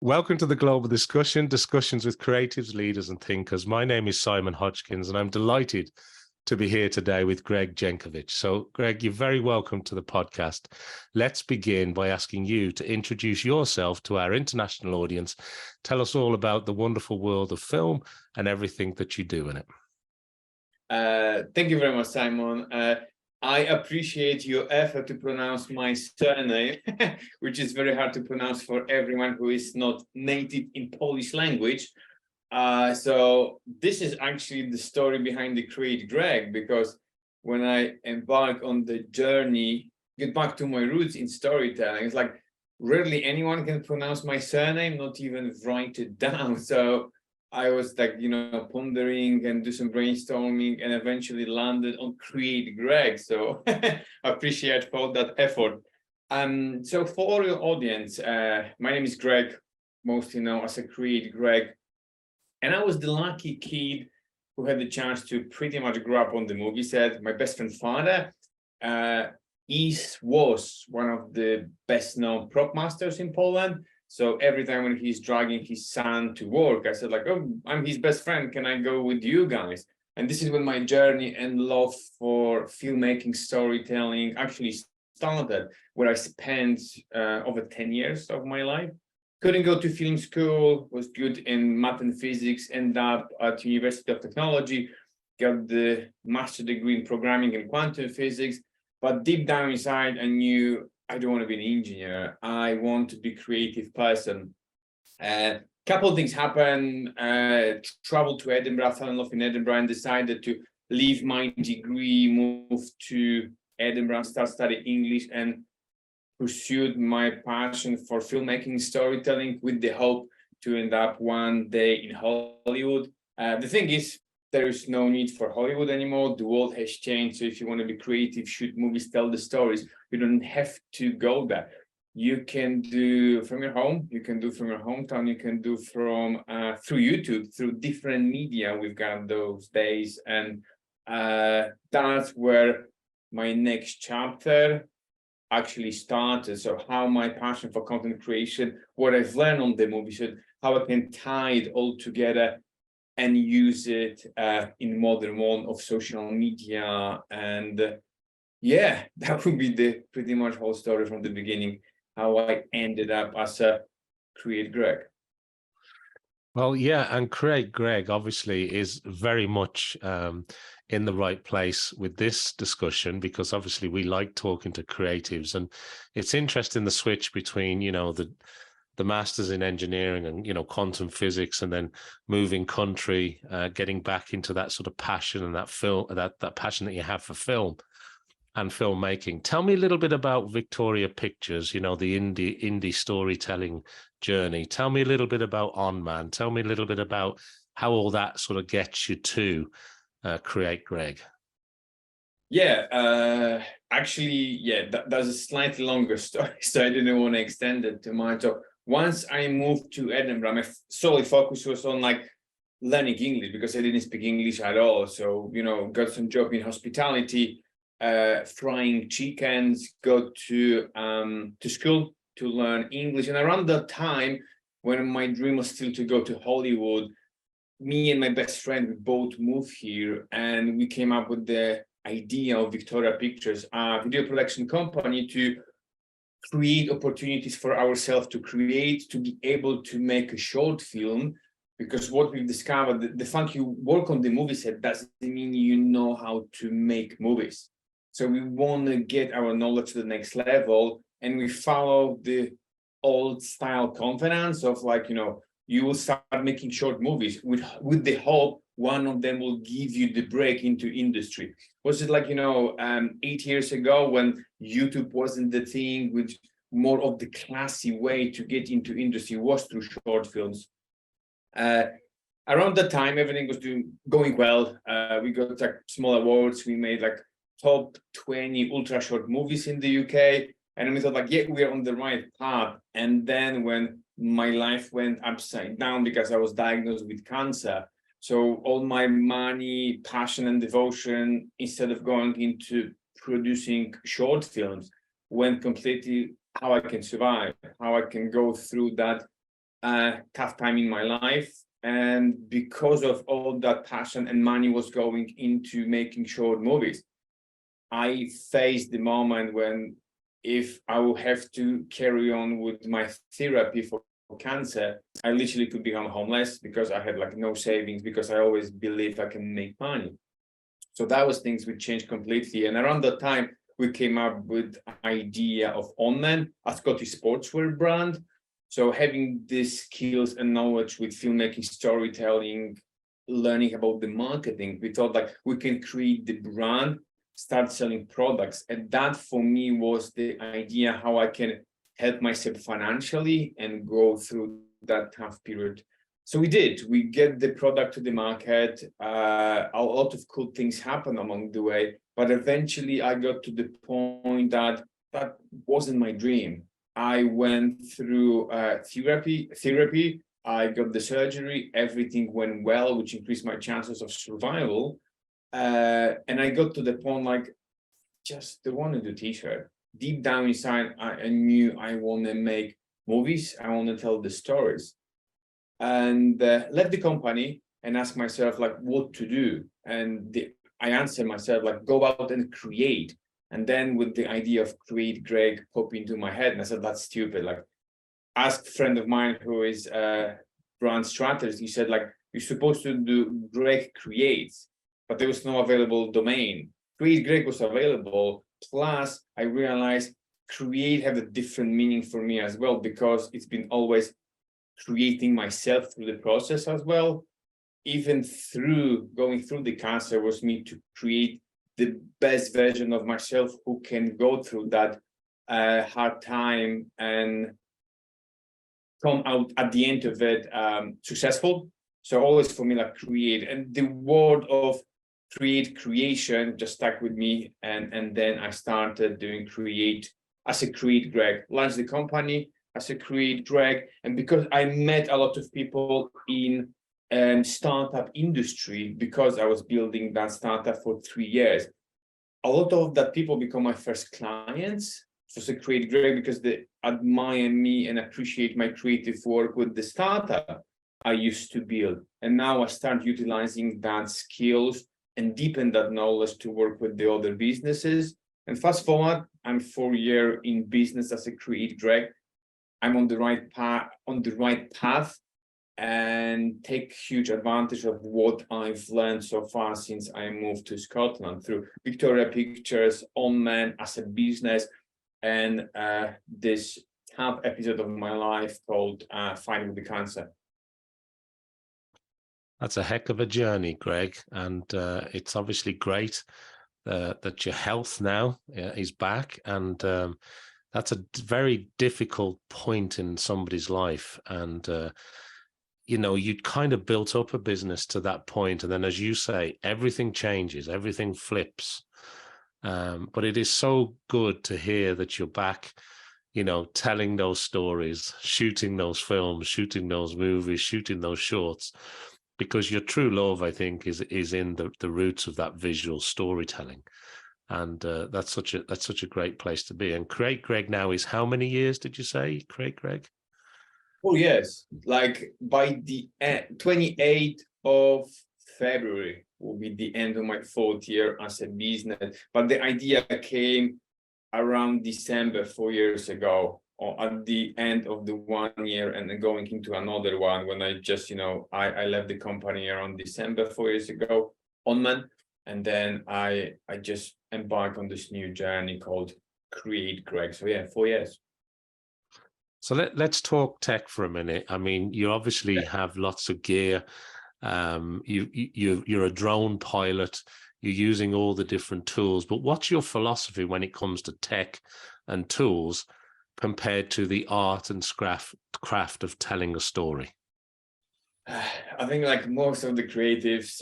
Welcome to the Global Discussion, discussions with creatives, leaders and thinkers. My name is Simon Hodgkins and I'm delighted to be here today with Greg Zienkiewicz. So Greg, you're very welcome to the podcast. Let's begin by asking you to introduce yourself to our international audience. Tell us all about the wonderful world of film and everything that you do in it. Thank you very much, Simon. I appreciate your effort to pronounce my surname, which is very hard to pronounce for everyone who is not native in Polish language. So this is actually the story behind the CreateGreg, because when I embark on the journey, get back to my roots in storytelling, it's like rarely anyone can pronounce my surname, not even write it down. So I was like, pondering and do some brainstorming and eventually landed on CreateGreg. So I appreciate all that effort. So for your audience, my name is Greg, mostly known as a CreateGreg. And I was the lucky kid who had the chance to pretty much grow up on the movie set. My best friend's father was one of the best known prop masters in Poland. So every time when he's dragging his son to work, I said like, oh, I'm his best friend. Can I go with you guys? And this is when my journey and love for filmmaking, storytelling actually started, where I spent over 10 years of my life. Couldn't go to film school, was good in math and physics, ended up at University of Technology, got the master's degree in programming and quantum physics. But deep down inside, I knew I don't want to be an engineer. I want to be a creative person. Couple of things happened. Traveled to Edinburgh, fell in love in Edinburgh, and decided to leave my degree, move to Edinburgh, start studying English, and pursued my passion for filmmaking, storytelling, with the hope to end up one day in Hollywood. The thing is, there is no need for Hollywood anymore. The world has changed. So if you want to be creative, shoot movies, tell the stories, you don't have to go there. You can do from your home, you can do from your hometown, you can do from through YouTube, through different media we've got those days. And that's where my next chapter actually started. So how my passion for content creation, what I've learned on the movie set, how I can tie it all together and use it in modern world of social media. And that would be the pretty much whole story from the beginning, how I ended up as a CreateGreg. Well, yeah, and CreateGreg obviously is very much in the right place with this discussion, because obviously we like talking to creatives, and it's interesting the switch between, the masters in engineering and, quantum physics, and then moving country, getting back into that sort of passion and that passion that you have for film and filmmaking. Tell me a little bit about Victorya Pictures, the indie storytelling journey. Tell me a little bit about ONMAN. Tell me a little bit about how all that sort of gets you to CreateGreg. That's a slightly longer story, so I didn't want to extend it too much. So once I moved to Edinburgh, my solely focus was on learning English, because I didn't speak English at all. So, got some job in hospitality, frying chickens, go to school to learn English. And around that time, when my dream was still to go to Hollywood, me and my best friend, we both moved here, and we came up with the idea of Victorya Pictures, a video production company, to create opportunities for ourselves to be able to make a short film. Because what we've discovered, the fact you work on the movie set doesn't mean you know how to make movies. So we want to get our knowledge to the next level, and we follow the old style confidence of you will start making short movies with the hope one of them will give you the break into industry. Was it 8 years ago, when YouTube wasn't the thing, which more of the classy way to get into industry was through short films. Around that time, everything was going well. We got small awards. We made top 20 ultra short movies in the UK. And we thought we're on the right path. And then when my life went upside down because I was diagnosed with cancer, so all my money, passion, and devotion, instead of going into producing short films, went completely how I can survive, how I can go through that tough time in my life. And because of all that passion and money was going into making short movies, I faced the moment when if I will have to carry on with my therapy for cancer, I literally could become homeless because I had like no savings, because I always believe I can make money. So that was things would change completely. And around that time, we came up with idea of ONMAN, a Scottish sportswear brand. So having these skills and knowledge with filmmaking, storytelling, learning about the marketing, we thought like we can create the brand, start selling products. And that for me was the idea how I can help myself financially and go through that tough period. So we did. We get the product to the market. A lot of cool things happen along the way, but eventually I got to the point that that wasn't my dream. I went through therapy. I got the surgery. Everything went well, which increased my chances of survival. And I got to the point like, just don't want to do t-shirt. Deep down inside, I knew I want to make movies. I want to tell the stories. And left the company and asked myself like what to do. And I answered myself like go out and create. And then with the idea of CreateGreg popped into my head, and I said that's stupid. Like ask a friend of mine who is a brand strategist. He said like you're supposed to do Greg Creates, but there was no available domain. CreateGreg was available. Plus I realized create had a different meaning for me as well, because it's been always creating myself through the process as well. Even through going through the cancer was me to create the best version of myself who can go through that hard time and come out at the end of it successful. So always for me like create, and the word of creation just stuck with me, and then I started doing create as a CreateGreg, launched the company as a CreateGreg. And because I met a lot of people in startup industry, because I was building that startup for 3 years, a lot of that people become my first clients. So it's a CreateGreg because they admire me and appreciate my creative work with the startup I used to build. And now I start utilizing that skills and deepen that knowledge to work with the other businesses. And fast forward, I'm 4 years in business as a CreateGreg. I'm on the right path, and take huge advantage of what I've learned so far since I moved to Scotland through Victorya Pictures, ONMAN as a business, and this tough episode of my life called Fighting with the Cancer. That's a heck of a journey, Greg, and it's obviously great that your health now is back, and that's a very difficult point in somebody's life. And you know, you'd kind of built up a business to that point, and then, as you say, everything changes, everything flips. But it is so good to hear that you're back, you know, telling those stories, shooting those films, shooting those movies, shooting those shorts, because your true love, I think, is in the roots of that visual storytelling. And that's such a great place to be. And CreateGreg now is how many years did you say, CreateGreg? Oh yes, like by the 28th of February will be the end of my 4th year as a business. But the idea came around December 4 years ago, or at the end of the 1 year and then going into another one, when I just, you know, I left the company around December 4 years ago, ONMAN, and then I just embarked on this new journey called CreateGreg. So yeah, 4 years. So let's talk tech for a minute. I mean, you obviously have lots of gear. You're a drone pilot. You're using all the different tools. But what's your philosophy when it comes to tech and tools compared to the art and craft of telling a story? I think like most of the creatives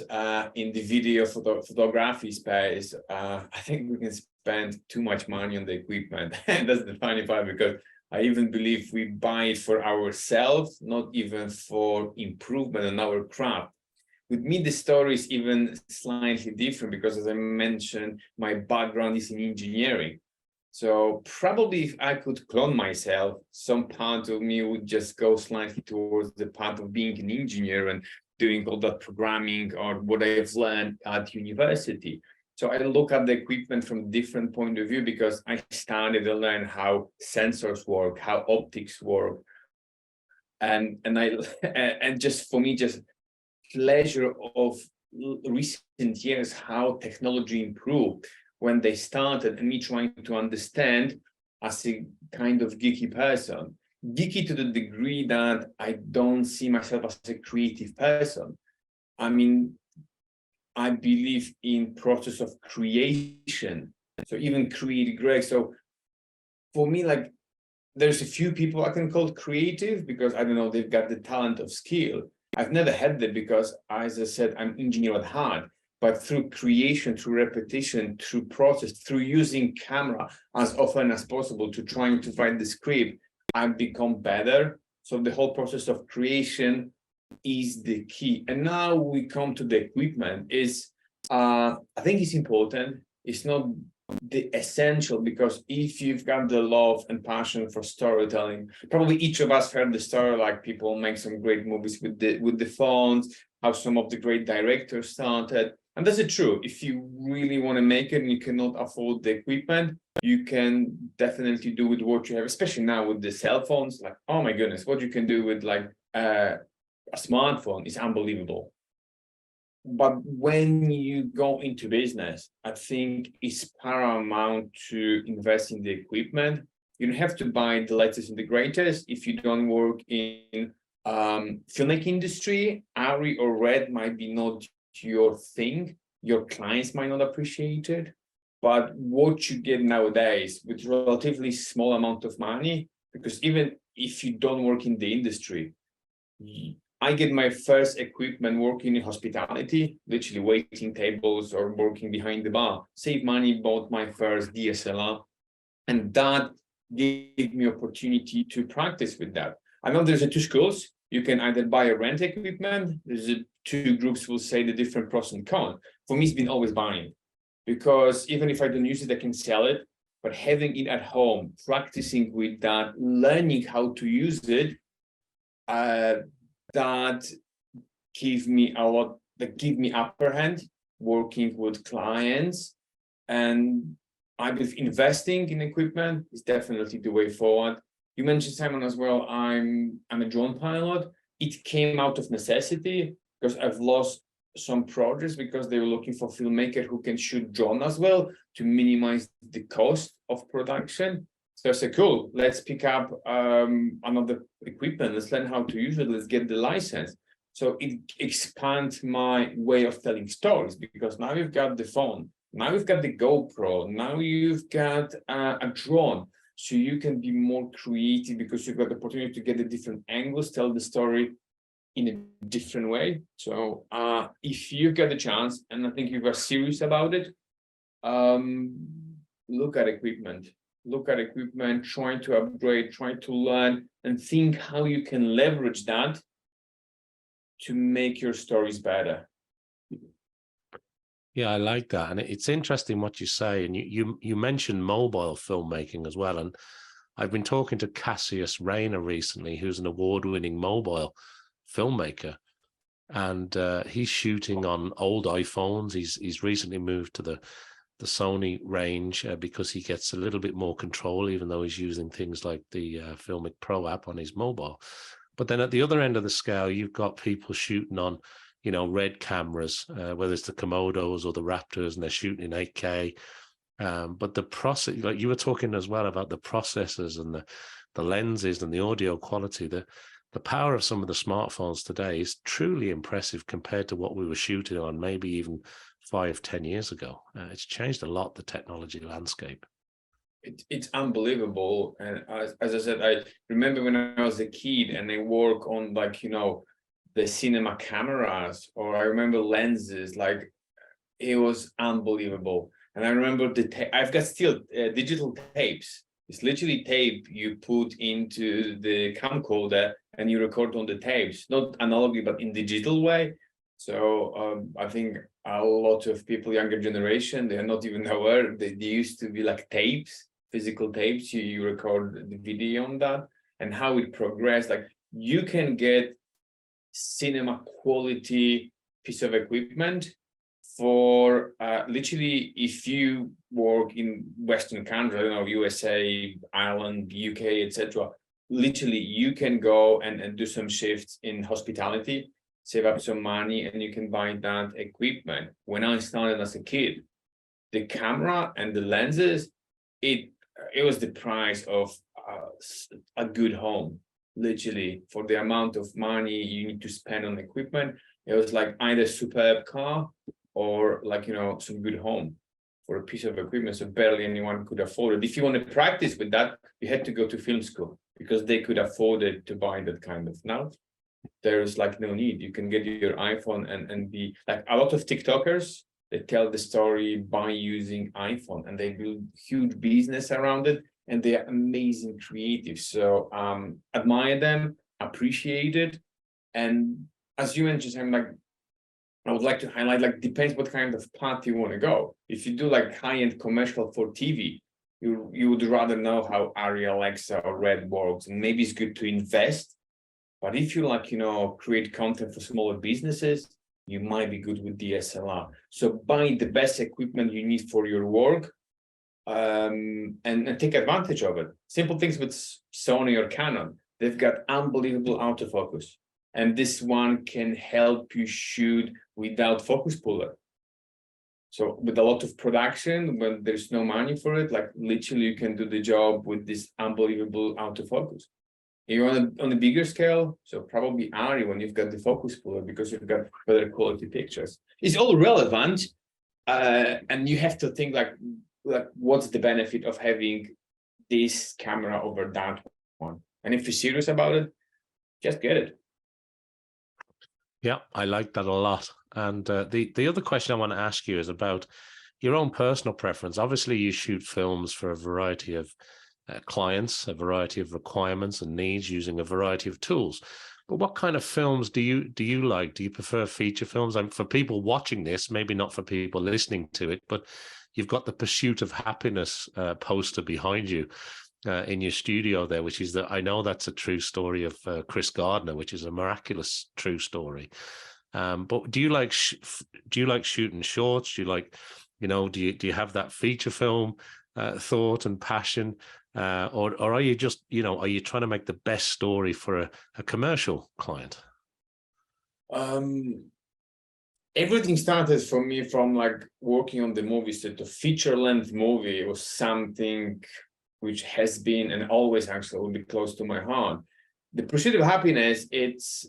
in the video photography space, I think we can spend too much money on the equipment. And that's the funny part, because I even believe we buy it for ourselves, not even for improvement in our craft. With me, the story is even slightly different, because as I mentioned, my background is in engineering. So probably if I could clone myself, some part of me would just go slightly towards the path of being an engineer and doing all that programming or what I've learned at university. So I look at the equipment from a different point of view because I started to learn how sensors work, how optics work. And just for me, just pleasure of recent years, how technology improved when they started, and me trying to understand as a kind of geeky person, geeky to the degree that I don't see myself as a creative person. I mean, I believe in process of creation. So even CreateGreg. So for me, like, there's a few people I can call creative because I don't know, they've got the talent of skill. I've never had that because, as I said, I'm engineer at heart. But through creation, through repetition, through process, through using camera as often as possible to trying to write the script, I've become better. So the whole process of creation is the key. And now we come to the equipment. I think it's important. It's not the essential, because if you've got the love and passion for storytelling, probably each of us heard the story, like people make some great movies with the phones, how some of the great directors started. And that's true. If you really want to make it and you cannot afford the equipment, you can definitely do with what you have, especially now with the cell phones. Like, oh my goodness, what you can do with like a smartphone is unbelievable. But when you go into business, I think it's paramount to invest in the equipment. You don't have to buy the latest and the greatest. If you don't work in filmmaking industry, ARRI or RED might be not your thing. Your clients might not appreciate it. But what you get nowadays with relatively small amount of money, because even if you don't work in the industry, I get my first equipment working in hospitality, literally waiting tables or working behind the bar, save money, bought my first DSLR. And that gave me opportunity to practice with that. I know there's two schools. You can either buy or rent equipment. There's two groups will say the different pros and cons. For me, it's been always buying, because even if I don't use it, I can sell it. But having it at home, practicing with that, learning how to use it, that give me a lot, that give me upper hand working with clients. And I believe investing in equipment is definitely the way forward. You mentioned, Simon, as well, I'm a drone pilot. It came out of necessity because I've lost some projects because they were looking for filmmaker who can shoot drone as well to minimize the cost of production. So I said, cool, let's pick up another equipment. Let's learn how to use it. Let's get the license. So it expands my way of telling stories, because now you've got the phone, now you've got the GoPro, now you've got a drone. So you can be more creative because you've got the opportunity to get the different angles, tell the story in a different way. So if you get the chance, and I think you are serious about it, look at equipment. Look at equipment, try to upgrade, try to learn, and think how you can leverage that to make your stories better. Yeah, I like that. And it's interesting what you say. And you mentioned mobile filmmaking as well. And I've been talking to Cassius Rayner recently, who's an award-winning mobile filmmaker. And he's shooting on old iPhones. He's recently moved to the Sony range because he gets a little bit more control, even though he's using things like the Filmic Pro app on his mobile. But then at the other end of the scale, you've got people shooting on, RED cameras, whether it's the Komodos or the Raptors, and they're shooting in 8K. But the process, like you were talking as well about the processors and the lenses and the audio quality, the power of some of the smartphones today is truly impressive compared to what we were shooting on maybe even 5-10 years ago. It's changed a lot, the technology landscape. It's unbelievable. And as I said, I remember when I was a kid and I work on, like, the cinema cameras, or I remember lenses, like it was unbelievable. And I remember I've got still digital tapes. It's literally tape you put into the camcorder and you record on the tapes, not analogically, but in digital way. So I think a lot of people, younger generation, they're not even aware that they used to be like tapes. physical tapes, you record the video on that, and how it progressed. Like you can get cinema quality piece of equipment for literally, if you work in Western countries, I don't know, USA, Ireland, UK, etc. Literally, you can go and do some shifts in hospitality, save up some money, and you can buy that equipment. When I started as a kid, the camera and the lenses, it was the price of a good home. Literally, for the amount of money you need to spend on equipment, it was like either superb car or like, you know, some good home for a piece of equipment. So barely anyone could afford it. If you want to practice with that, you had to go to film school because they could afford it to buy that kind of. Now there's like no need. You can get your iPhone and be like a lot of TikTokers, they tell the story by using iPhone and they build huge business around it, and they are amazing creatives. So admire them, appreciate it. And as you mentioned, I'm like, I would like to highlight, like, depends what kind of path you want to go. If you do like high-end commercial for TV, you would rather know how Arri, Alexa, or Red works, and maybe it's good to invest. But if you like, you know, create content for smaller businesses, you might be good with DSLR. So buy the best equipment you need for your work, and take advantage of it. Simple things with Sony or Canon, they've got unbelievable autofocus. And this one can help you shoot without focus puller. So with a lot of production, when there's no money for it, like literally you can do the job with this unbelievable autofocus. You're on a bigger scale, so probably Arri when you've got the focus puller, because you've got better quality pictures. It's all relevant, and you have to think like what's the benefit of having this camera over that one? And if you're serious about it, just get it. Yeah, I like that a lot. And the other question I want to ask you is about your own personal preference. Obviously, you shoot films for a variety of clients, a variety of requirements and needs, using a variety of tools. But what kind of films do you like? Do you prefer feature films? And for people watching this, maybe not for people listening to it, but you've got the Pursuit of Happiness poster behind you in your studio there, which is I know that's a true story of Chris Gardner, which is a miraculous true story. But do you like shooting shorts? Do you like, you know, do you have that feature film thought and passion, or are you just, you know, are you trying to make the best story for a commercial client? Everything started for me from like working on the movie set. A feature-length movie was something which has been and always actually will be close to my heart. The Pursuit of Happiness, it's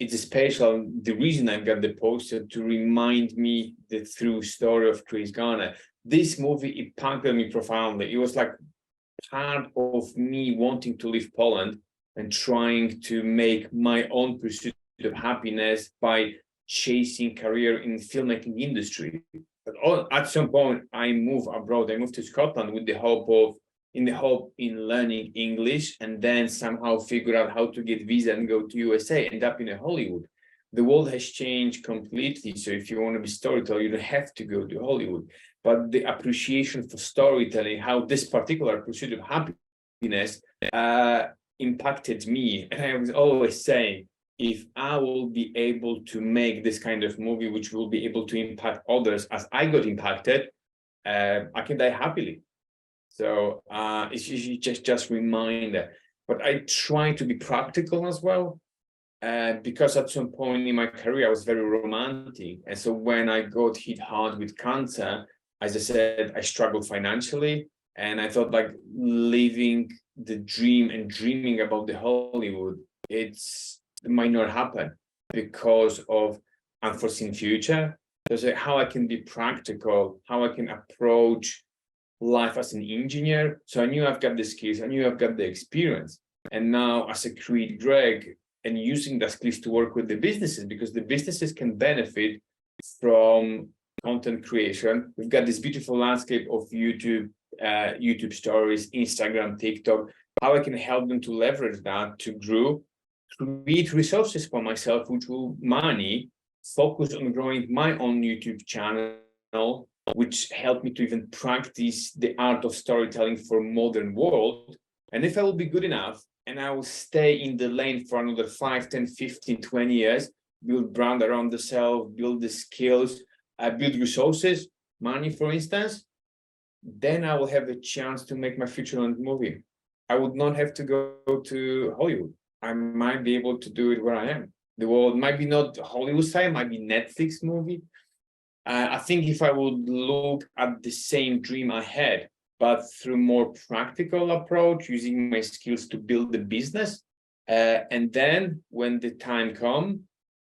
a special. The reason I've got the poster to remind me the true story of Chris Gardner. This movie impacted me profoundly. It was like part of me wanting to leave Poland and trying to make my own pursuit of happiness by chasing career in filmmaking industry. But at some point, I moved abroad. I moved to Scotland with the hope in learning English, and then somehow figure out how to get visa and go to USA, end up in Hollywood. The world has changed completely. So if you want to be storyteller, you don't have to go to Hollywood. But the appreciation for storytelling, how this particular Pursuit of Happiness impacted me. And I was always saying, if I will be able to make this kind of movie, which will be able to impact others as I got impacted, I can die happily. So it's usually just reminder. But I try to be practical as well, because at some point in my career, I was very romantic. And so when I got hit hard with cancer, as I said, I struggled financially. And I thought like living the dream and dreaming about the Hollywood, it might not happen because of unforeseen future. So how I can be practical, how I can approach life as an engineer. So I knew I've got the skills, I knew I've got the experience. And now as a CreateGreg, and using that skills to work with the businesses, because the businesses can benefit from content creation. We've got this beautiful landscape of YouTube, YouTube stories, Instagram, TikTok, how I can help them to leverage that to grow, create resources for myself, which will money, focus on growing my own YouTube channel, which helped me to even practice the art of storytelling for modern world. And if I will be good enough and I will stay in the lane for another 5, 10, 15, 20 years, build brand around the self, build the skills, build resources, money, for instance, then I will have a chance to make my feature-length movie. I would not have to go to Hollywood. I might be able to do it where I am. The world might be not Hollywood style, might be Netflix movie. I think if I would look at the same dream I had, but through more practical approach, using my skills to build the business, and then when the time comes,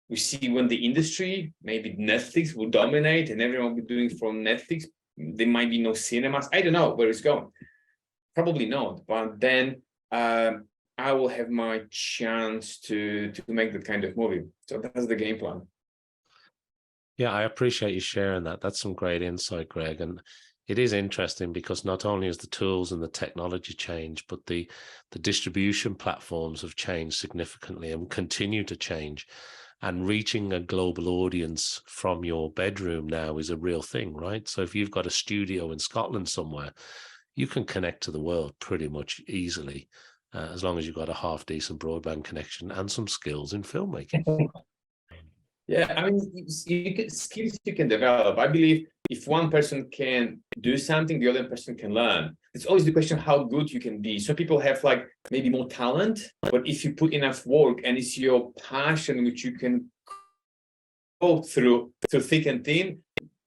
we see when the industry, maybe Netflix will dominate and everyone will be doing from Netflix. There might be no cinemas. I don't know where it's going. Probably not. But then I will have my chance to make that kind of movie. So that's the game plan. Yeah, I appreciate you sharing that. That's some great insight, Greg. And it is interesting because not only has the tools and the technology changed, but the distribution platforms have changed significantly and continue to change. And reaching a global audience from your bedroom now is a real thing, right? So if you've got a studio in Scotland somewhere, you can connect to the world pretty much easily, as long as you've got a half decent broadband connection and some skills in filmmaking. Yeah, I mean, skills you can develop. I believe if one person can do something, the other person can learn. It's always the question how good you can be. Some people have like maybe more talent, but if you put enough work and it's your passion, which you can go through thick and thin,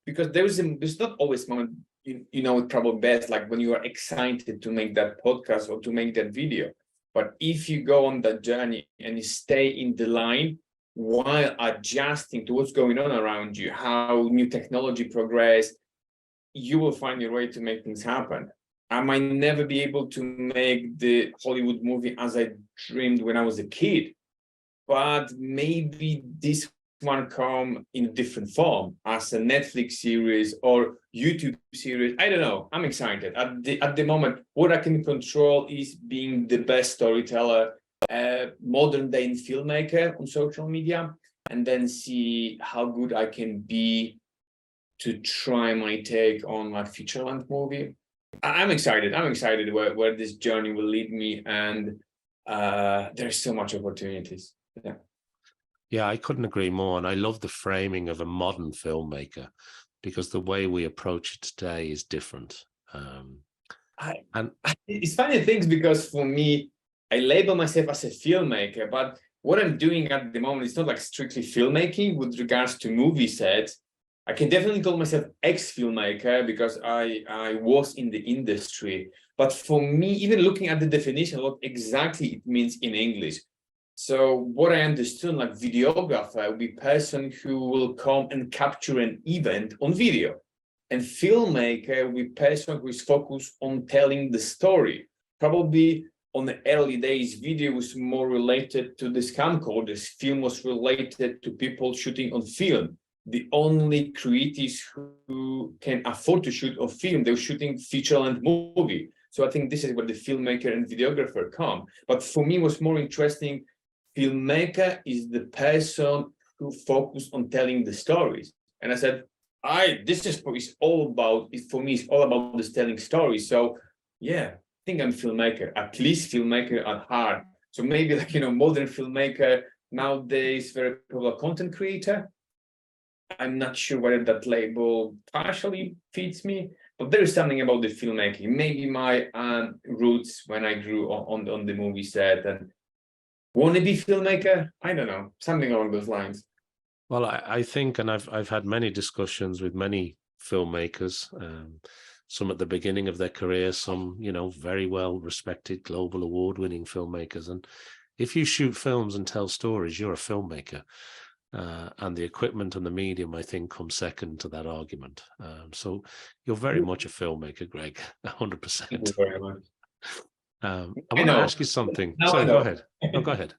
because there's not always moment, you know it probably best, like when you are excited to make that podcast or to make that video. But if you go on that journey and you stay in the line, while adjusting to what's going on around you, how new technology progress, you will find your way to make things happen. I might never be able to make the Hollywood movie as I dreamed when I was a kid, but maybe this one come in a different form as a Netflix series or YouTube series. I don't know. I'm excited. At the moment, what I can control is being the best storyteller, modern day filmmaker on social media, and then see how good I can be to try my take on my feature-length movie. I'm excited. I'm excited where this journey will lead me, and there's so much opportunities. Yeah. Yeah, I couldn't agree more. And I love the framing of a modern filmmaker, because the way we approach it today is different. It's funny things, because for me, I label myself as a filmmaker, but what I'm doing at the moment is not like strictly filmmaking with regards to movie sets. I can definitely call myself ex-filmmaker because I was in the industry. But for me, even looking at the definition, what exactly it means in English. So what I understood, like videographer, will be person who will come and capture an event on video. And filmmaker will be person who is focused on telling the story. Probably on the early days, video was more related to the camcorders. Film was related to people shooting on film. The only creatives who can afford to shoot on film, they were shooting feature-length movie. So I think this is where the filmmaker and videographer come. But for me, what's more interesting, filmmaker is the person who focused on telling the stories. And I said, this is all about, for me, it's all about this telling stories. So yeah, I think I'm filmmaker, at least filmmaker at heart. So maybe like, modern filmmaker, nowadays very popular content creator. I'm not sure whether that label partially fits me, but there is something about the filmmaking. Maybe my roots when I grew on the movie set and want to be filmmaker. I don't know, something along those lines. Well, I think, and I've had many discussions with many filmmakers, some at the beginning of their career, some, very well respected global award-winning filmmakers. And if you shoot films and tell stories, you're a filmmaker. And the equipment and the medium, I think, come second to that argument. So you're very much a filmmaker, Greg, 100%. Thank you very much. I want to ask you something. Now Sorry, go ahead. No, go ahead.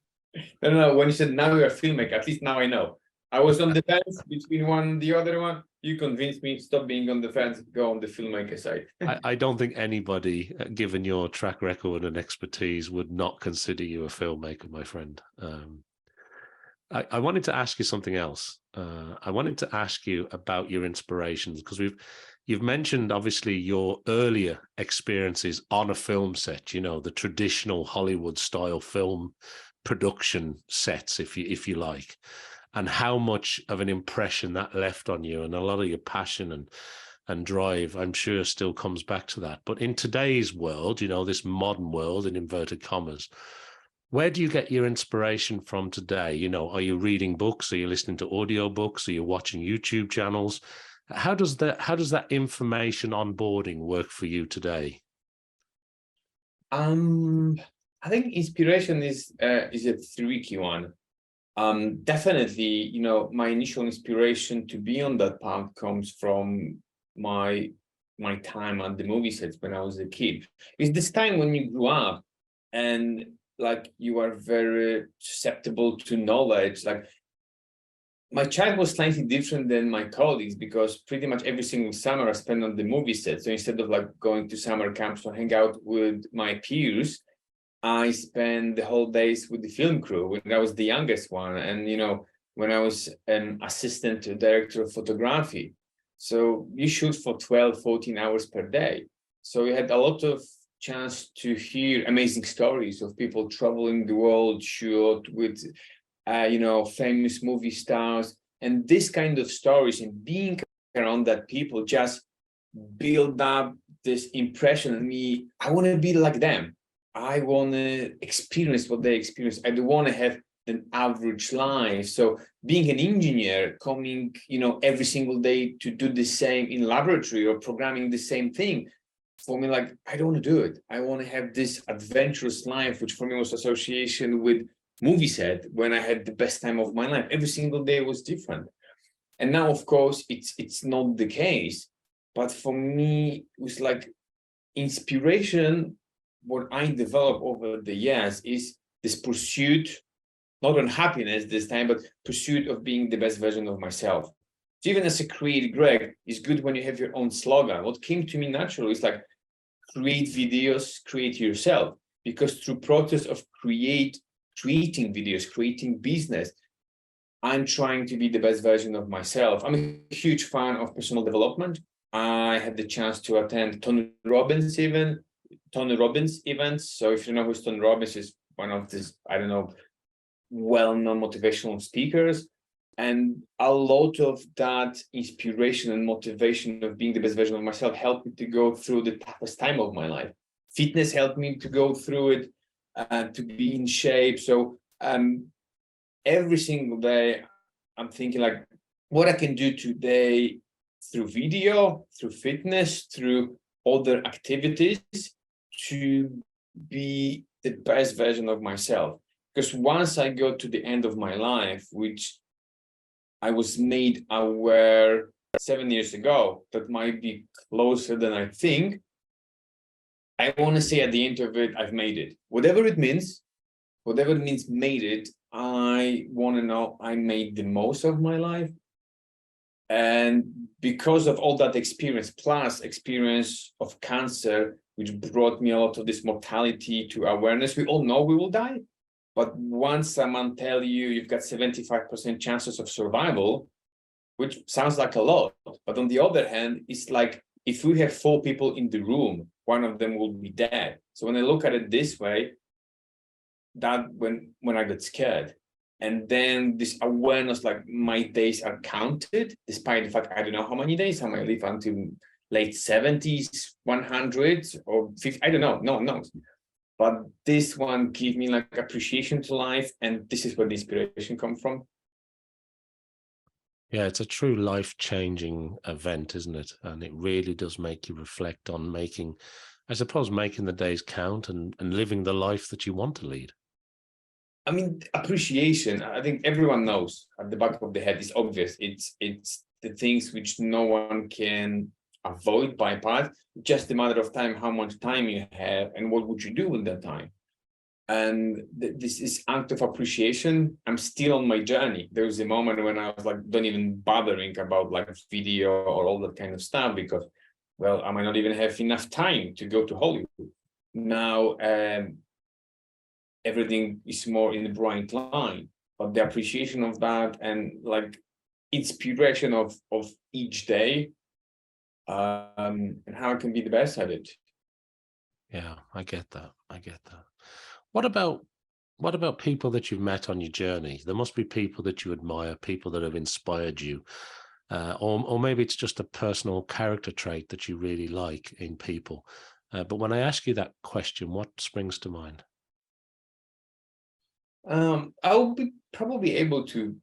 No, when you said now you're a filmmaker, at least now I know. I was on the fence between one and the other one. You convinced me, stop being on the fence, go on the filmmaker side. I don't think anybody, given your track record and expertise, would not consider you a filmmaker, my friend. I wanted to ask you something else. I wanted to ask you about your inspirations, because You've mentioned obviously your earlier experiences on a film set, you know, the traditional Hollywood style film production sets, if you like, and how much of an impression that left on you, and a lot of your passion and drive, I'm sure, still comes back to that. But in today's world, you know, this modern world in inverted commas, where do you get your inspiration from today? You know, are you reading books? Are you listening to audio books? Are you watching YouTube channels? How does that information onboarding work for you today? I think inspiration is a tricky one. Definitely, you know, my initial inspiration to be on that path comes from my time at the movie sets when I was a kid. It's this time when you grew up and like you are very susceptible to knowledge. Like my child was slightly different than my colleagues because pretty much every single summer I spent on the movie set. So instead of like going to summer camps or hang out with my peers, I spent the whole days with the film crew when I was the youngest one. And, you know, when I was an assistant to director of photography. So you shoot for 12, 14 hours per day. So we had a lot of chance to hear amazing stories of people traveling the world, shoot with you know, famous movie stars, and this kind of stories and being around that people just build up this impression of me. I want to be like them. I want to experience what they experience. I don't want to have an average life. So being an engineer, coming, you know, every single day to do the same in laboratory or programming the same thing, for me, like, I don't want to do it. I want to have this adventurous life, which for me was association with movie set when I had the best time of my life. Every single day was different. And now, of course, it's not the case. But for me, it was like inspiration. What I developed over the years is this pursuit, not on happiness this time, but pursuit of being the best version of myself. So even as a CreateGreg, it's good when you have your own slogan. What came to me naturally is like, create videos, create yourself. Because through process of creating videos, creating business, I'm trying to be the best version of myself. I'm a huge fan of personal development. I had the chance to attend Tony Robbins events. So if you know who Tony Robbins is, one of these, I don't know, well-known motivational speakers. And a lot of that inspiration and motivation of being the best version of myself helped me to go through the toughest time of my life. Fitness helped me to go through it, to be in shape. So every single day, I'm thinking like, what I can do today through video, through fitness, through other activities to be the best version of myself. Because once I go to the end of my life, which I was made aware 7 years ago, that might be closer than I think, I want to say at the end of it, I've made it. Whatever it means made it, I want to know I made the most of my life. And because of all that experience, plus experience of cancer, which brought me a lot of this mortality to awareness, we all know we will die. But once someone tells you you've got 75% chances of survival, which sounds like a lot, but on the other hand, it's like if we have 4 people in the room, one of them will be dead. So when I look at it this way, that when I got scared, and then this awareness, like my days are counted, despite the fact I don't know how many days I might live until late 70s, 100 or 50, I don't know, no one knows. But this one gave me like appreciation to life, and this is where the inspiration comes from. Yeah, it's a true life-changing event, isn't it? And it really does make you reflect on making the days count and living the life that you want to lead. I mean, appreciation, I think everyone knows at the back of the head, is obvious. It's the things which no one can avoid, bypass, just a matter of time, how much time you have and what would you do with that time. And this is act of appreciation. I'm still on my journey. There was a moment when I was like, don't even bothering about like video or all that kind of stuff because, well, I might not even have enough time to go to Hollywood. Now, everything is more in the bright line, but the appreciation of that and like inspiration of each day, and how I can be the best at it. Yeah, I get that. I get that. What about people that you've met on your journey? There must be people that you admire, people that have inspired you, or maybe it's just a personal character trait that you really like in people. But when I ask you that question, what springs to mind? I'll be probably able to,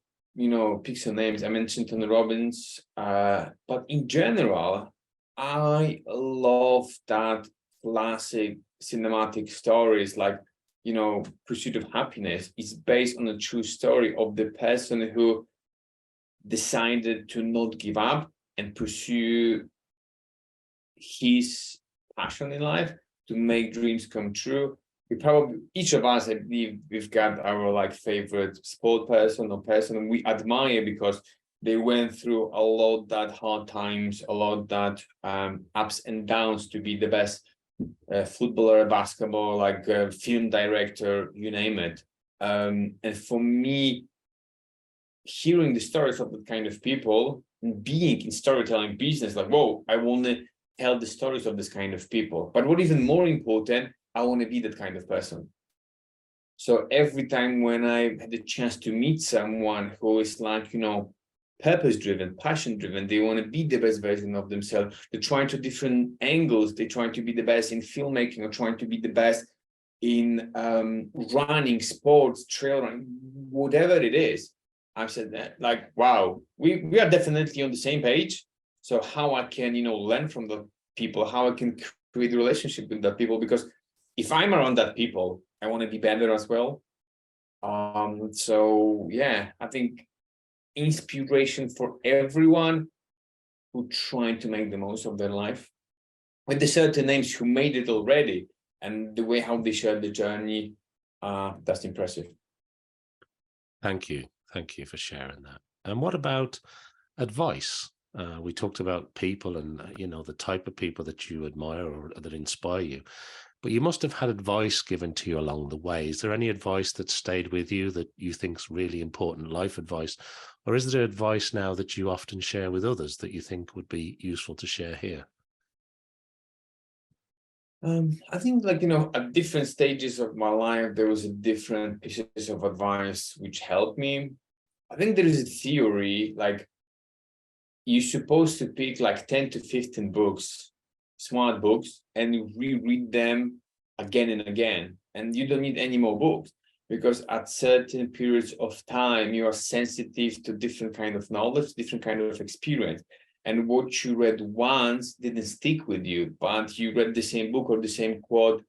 pick some names. I mentioned Tony Robbins, but in general, I love that classic cinematic stories like, Pursuit of Happiness is based on a true story of the person who decided to not give up and pursue his passion in life to make dreams come true. We probably, each of us, I believe, we've got our like favorite sport person or person we admire because they went through a lot that hard times, a lot that ups and downs to be the best footballer, basketball, like film director, you name it. And for me, hearing the stories of that kind of people, being in storytelling business, like, whoa, I want to tell the stories of this kind of people. But what even more important, I want to be that kind of person. So every time when I had the chance to meet someone who is like, purpose driven, passion driven, they want to be the best version of themselves. They're trying to different angles. They're trying to be the best in filmmaking or trying to be the best in running, sports, trail running, whatever it is. I've said that, like, wow, we are definitely on the same page. So how I can, learn from the people, how I can create a relationship with that people, because if I'm around that people, I want to be better as well. So yeah, I think inspiration for everyone who trying to make the most of their life, with the certain names who made it already, and the way how they shared the journey, that's impressive. Thank you. Thank you for sharing that. And what about advice? We talked about people and, the type of people that you admire or that inspire you, but you must have had advice given to you along the way. Is there any advice that stayed with you that you think is really important life advice? Or is there advice now that you often share with others that you think would be useful to share here? I think, like, at different stages of my life, there was a different pieces of advice which helped me. I think there is a theory, like, you're supposed to pick like 10 to 15 books, smart books, and you reread them again and again. And you don't need any more books, because at certain periods of time, you are sensitive to different kind of knowledge, different kind of experience. And what you read once didn't stick with you, but you read the same book or the same quote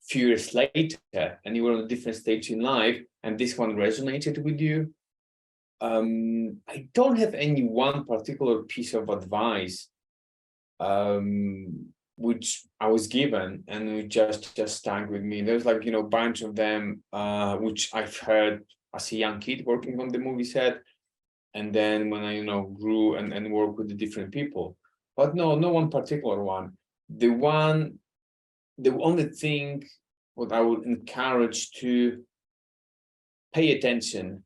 few years later, and you were on a different stage in life, and this one resonated with you. I don't have any one particular piece of advice which I was given and which just stuck with me. There's like, a bunch of them which I've heard as a young kid working on the movie set, and then when I grew and worked with the different people. But no one particular one. The only thing what I would encourage to pay attention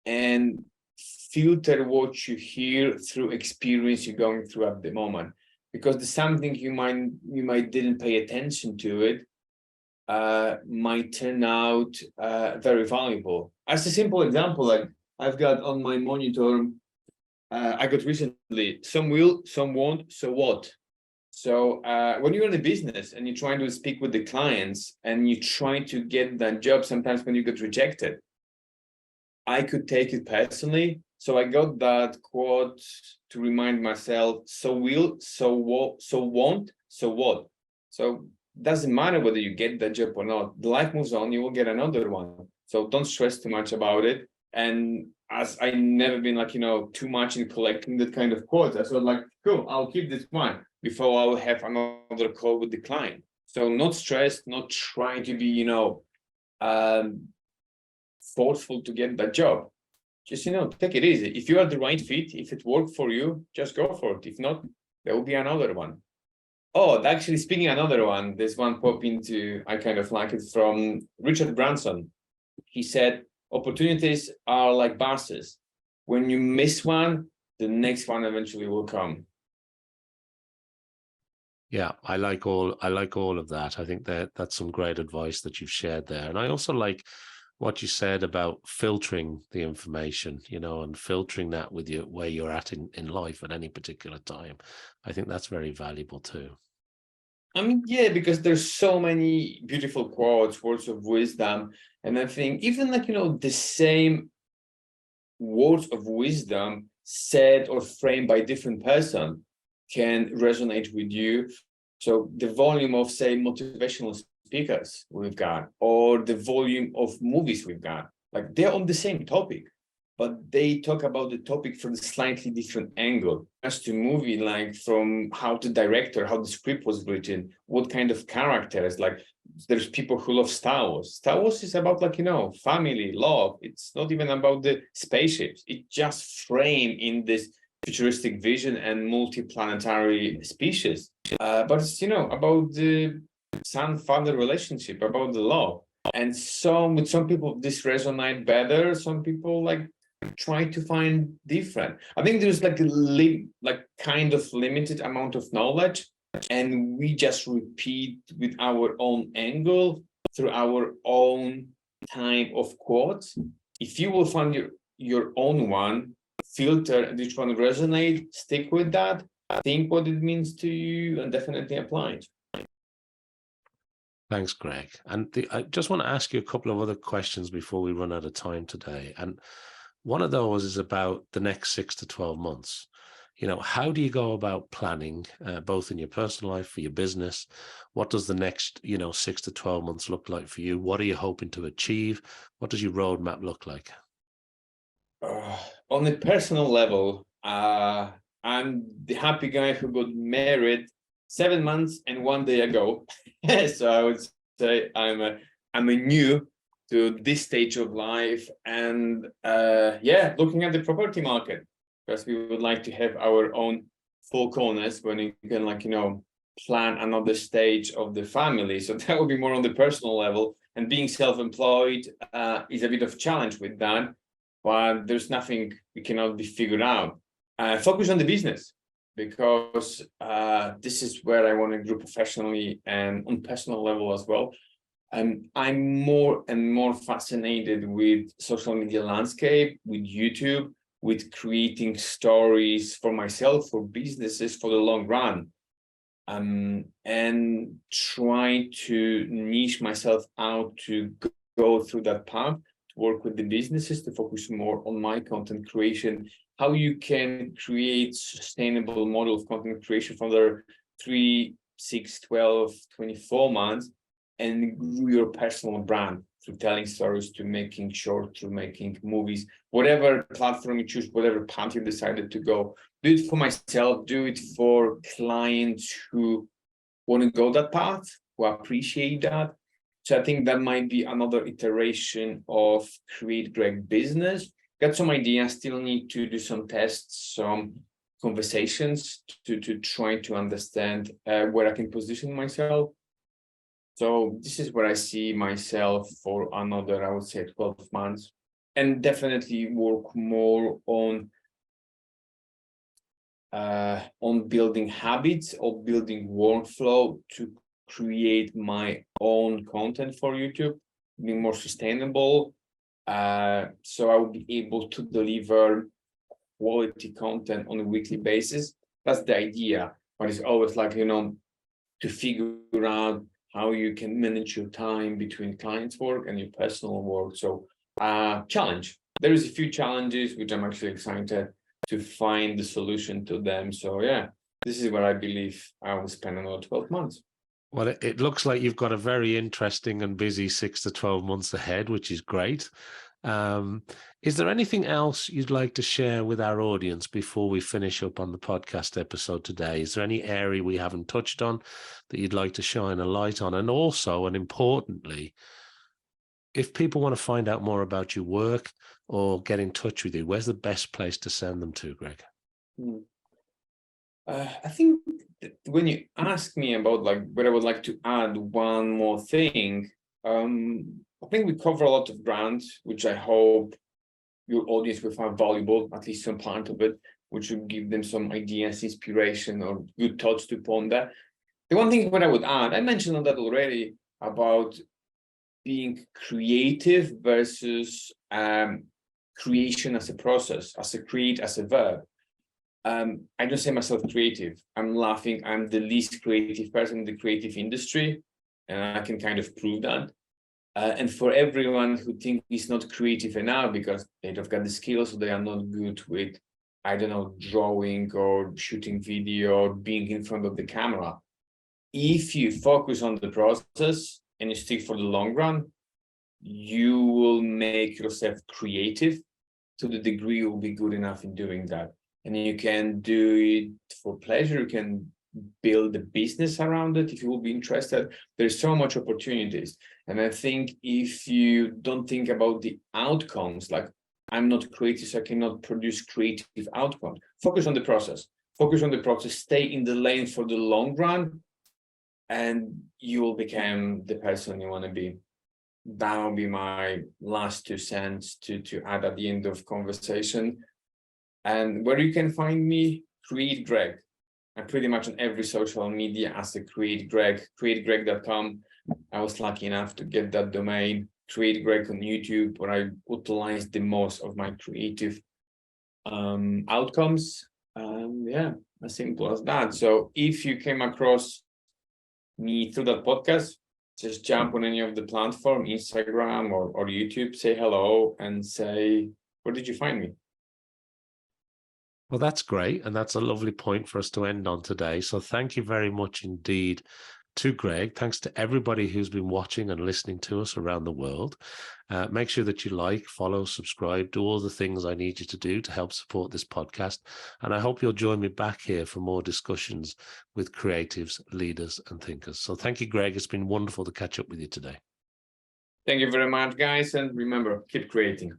and filter what you hear through experience you're going through at the moment, because there's something you might didn't pay attention to it, might turn out very valuable. As a simple example, like I've got on my monitor, I got recently, some will, some won't, so what? So when you're in a business and you're trying to speak with the clients and you're trying to get that job, sometimes when you get rejected, I could take it personally. So I got that quote to remind myself, so will, so what, so won't, so what? So doesn't matter whether you get that job or not. The life moves on, you will get another one. So don't stress too much about it. And as I never been like, too much in collecting that kind of quotes, I thought like, cool, I'll keep this one before I'll have another call with the client. So not stressed, not trying to be, forceful to get that job. Just, take it easy. If you are the right fit, if it worked for you, just go for it. If not, there will be another one. Oh, actually, speaking another one, there's one pop into, I kind of like it, from Richard Branson. He said, opportunities are like buses. When you miss one, the next one eventually will come. Yeah, I like all of that. I think that that's some great advice that you've shared there. And I also like what you said about filtering the information, and filtering that with you where you're at in life at any particular time. I think that's very valuable too. I mean, yeah, because there's so many beautiful quotes, words of wisdom. And I think even like, the same words of wisdom said or framed by different person can resonate with you. So the volume of, say, motivational speakers we've got, or the volume of movies we've got, like they're on the same topic, but they talk about the topic from a slightly different angle. As to movie, like from how the director, how the script was written, what kind of characters, like there's people who love Star Wars. Star Wars is about like, family, love. It's not even about the spaceships. It just framed in this futuristic vision and multi-planetary species. But it's, about the son-father relationship, about the love. And with some people, this resonate better. Some people like try to find different. I think there's like kind of limited amount of knowledge, and we just repeat with our own angle through our own type of quotes. If you will find your own one, filter and which one resonate, stick with that, think what it means to you, and definitely apply it. Thanks, Greg. And I just want to ask you a couple of other questions before we run out of time today. And one of those is about the next 6 to 12 months. How do you go about planning, both in your personal life, for your business? What does the next, 6 to 12 months look like for you? What are you hoping to achieve? What does your roadmap look like? On a personal level, I'm the happy guy who got married 7 months and 1 day ago. So I would say I'm a new to this stage of life, and looking at the property market, because we would like to have our own four corners when you can plan another stage of the family. So that would be more on the personal level, and being self-employed is a bit of a challenge with that, but there's nothing we cannot be figured out. Focus on the business, because this is where I want to grow professionally and on personal level as well. I'm more and more fascinated with social media landscape, with YouTube, with creating stories for myself, for businesses, for the long run, and trying to niche myself out to go through that path, to work with the businesses, to focus more on my content creation, how you can create sustainable model of content creation for the 3, 6, 12, 24 months, and grew your personal brand through telling stories, to making short, to making movies, whatever platform you choose, whatever path you decided to go. Do it for myself, do it for clients who want to go that path, who appreciate that. So I think that might be another iteration of CreateGreg business. Got some ideas, still need to do some tests, some conversations to try to understand where I can position myself. So this is where I see myself for another, I would say, 12 months, and definitely work more on building habits, or building workflow to create my own content for YouTube, being more sustainable. So I will be able to deliver quality content on a weekly basis. That's the idea, but it's always like, to figure out how you can manage your time between clients' work and your personal work. So challenge. There is a few challenges which I'm actually excited to find the solution to them. So yeah, this is where I believe I will spend another 12 months. Well, it looks like you've got a very interesting and busy 6 to 12 months ahead, which is great. Is there anything else you'd like to share with our audience before we finish up on the podcast episode today? Is there any area we haven't touched on that you'd like to shine a light on? And also, and importantly, if people want to find out more about your work or get in touch with you, where's the best place to send them to, Greg? I think when you ask me about like what I would like to add one more thing, I think we cover a lot of ground, which I hope your audience will find valuable, at least some part of it, which will give them some ideas, inspiration, or good thoughts to ponder. The one thing what I would add, I mentioned on that already about being creative versus creation as a process, as a verb. I don't say myself creative. I'm laughing. I'm the least creative person in the creative industry, and I can kind of prove that. And for everyone who thinks he's not creative enough because they don't got the skills, or they are not good with, I don't know, drawing or shooting video or being in front of the camera. If you focus on the process and you stick for the long run, you will make yourself creative to the degree you'll be good enough in doing that. And you can do it for pleasure. You can build a business around it if you will be interested. There's so much opportunities. And I think if you don't think about the outcomes, like I'm not creative, so I cannot produce creative outcomes. Focus on the process. Focus on the process. Stay in the lane for the long run, and you will become the person you want to be. That will be my last 2 cents to add at the end of conversation. And where you can find me, CreateGreg. I'm pretty much on every social media as a CreateGreg, CreateGreg.com. I was lucky enough to get that domain. CreateGreg on YouTube, where I utilize the most of my creative outcomes. Yeah, as simple as that. So if you came across me through that podcast, just jump on any of the platform, Instagram or YouTube, say hello and say, where did you find me? Well, that's great. And that's a lovely point for us to end on today. So thank you very much indeed to Greg. Thanks to everybody who's been watching and listening to us around the world. Make sure that you like, follow, subscribe, do all the things I need you to do to help support this podcast. And I hope you'll join me back here for more discussions with creatives, leaders, and thinkers. So thank you, Greg. It's been wonderful to catch up with you today. Thank you very much, guys. And remember, keep creating.